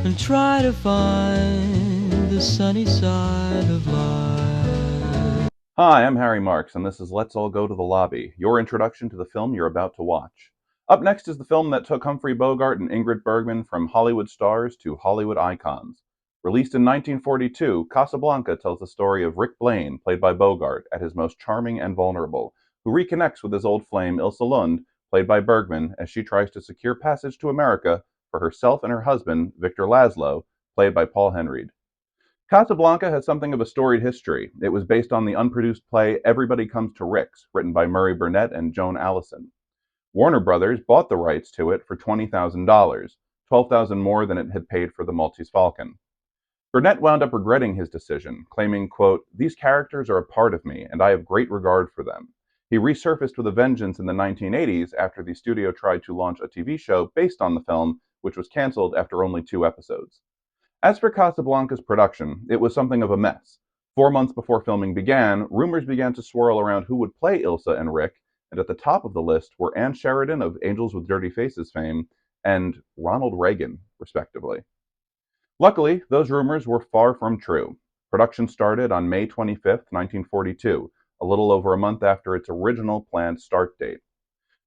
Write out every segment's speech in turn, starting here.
and try to find the sunny side of life. Hi, I'm Harry Marks, and this is Let's All Go to the Lobby, your introduction to the film you're about to watch. Up next is the film that took Humphrey Bogart and Ingrid Bergman from Hollywood stars to Hollywood icons. Released in 1942, Casablanca tells the story of Rick Blaine, played by Bogart, at his most charming and vulnerable, who reconnects with his old flame Ilse Lund, played by Bergman, as she tries to secure passage to America for herself and her husband, Victor Laszlo, played by Paul Henreid. Casablanca has something of a storied history. It was based on the unproduced play Everybody Comes to Rick's, written by Murray Burnett and Joan Allison. Warner Brothers bought the rights to it for $20,000, $12,000 more than it had paid for the Maltese Falcon. Burnett wound up regretting his decision, claiming, quote, "These characters are a part of me, and I have great regard for them." He resurfaced with a vengeance in the 1980s after the studio tried to launch a TV show based on the film, which was canceled after only 2 episodes. As for Casablanca's production, it was something of a mess. 4 months before filming began, rumors began to swirl around who would play Ilsa and Rick, and at the top of the list were Ann Sheridan of Angels with Dirty Faces fame and Ronald Reagan, respectively. Luckily, those rumors were far from true. Production started on May 25, 1942, a little over a month after its original planned start date.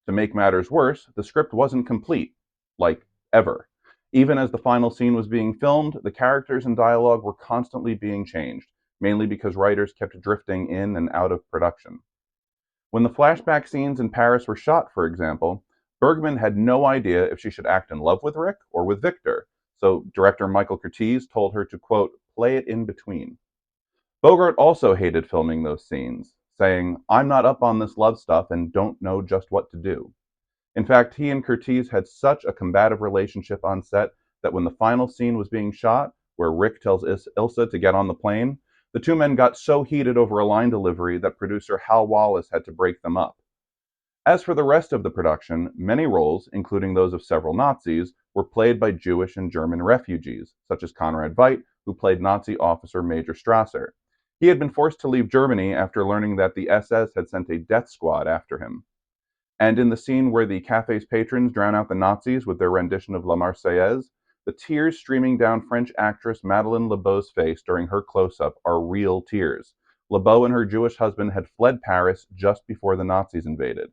To make matters worse, the script wasn't complete, like ever. Even as the final scene was being filmed, the characters and dialogue were constantly being changed, mainly because writers kept drifting in and out of production. When the flashback scenes in Paris were shot, for example, Bergman had no idea if she should act in love with Rick or with Victor, so director Michael Curtiz told her to, quote, "play it in between." Bogart also hated filming those scenes, saying, "I'm not up on this love stuff and don't know just what to do." In fact, he and Curtiz had such a combative relationship on set that when the final scene was being shot, where Rick tells Ilsa to get on the plane, the two men got so heated over a line delivery that producer Hal Wallace had to break them up. As for the rest of the production, many roles, including those of several Nazis, were played by Jewish and German refugees, such as Conrad Veidt, who played Nazi officer Major Strasser. He had been forced to leave Germany after learning that the SS had sent a death squad after him. And in the scene where the cafe's patrons drown out the Nazis with their rendition of La Marseillaise, the tears streaming down French actress Madeleine LeBeau's face during her close-up are real tears. LeBeau and her Jewish husband had fled Paris just before the Nazis invaded.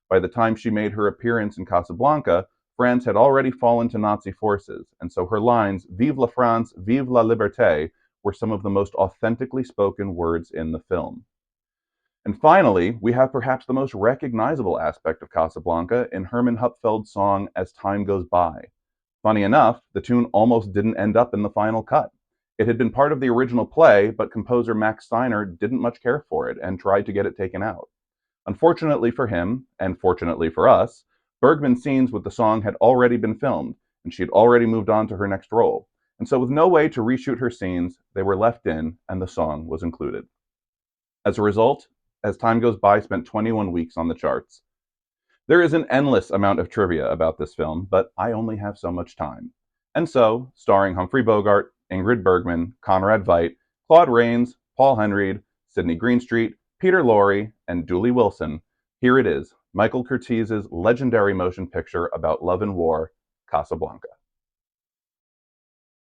By the time she made her appearance in Casablanca, France had already fallen to Nazi forces, and so her lines, "Vive la France, vive la liberté," were some of the most authentically spoken words in the film. And finally, we have perhaps the most recognizable aspect of Casablanca in Herman Hupfeld's song As Time Goes By. Funny enough, the tune almost didn't end up in the final cut. It had been part of the original play, but composer Max Steiner didn't much care for it and tried to get it taken out. Unfortunately for him, and fortunately for us, Bergman's scenes with the song had already been filmed, and she had already moved on to her next role. And so with no way to reshoot her scenes, they were left in, and the song was included. As a result, As Time Goes By spent 21 weeks on the charts. There is an endless amount of trivia about this film, but I only have so much time. And so, starring Humphrey Bogart, Ingrid Bergman, Conrad Veidt, Claude Rains, Paul Henreid, Sidney Greenstreet, Peter Lorre, and Dooley Wilson, here it is, Michael Curtiz's legendary motion picture about love and war, Casablanca.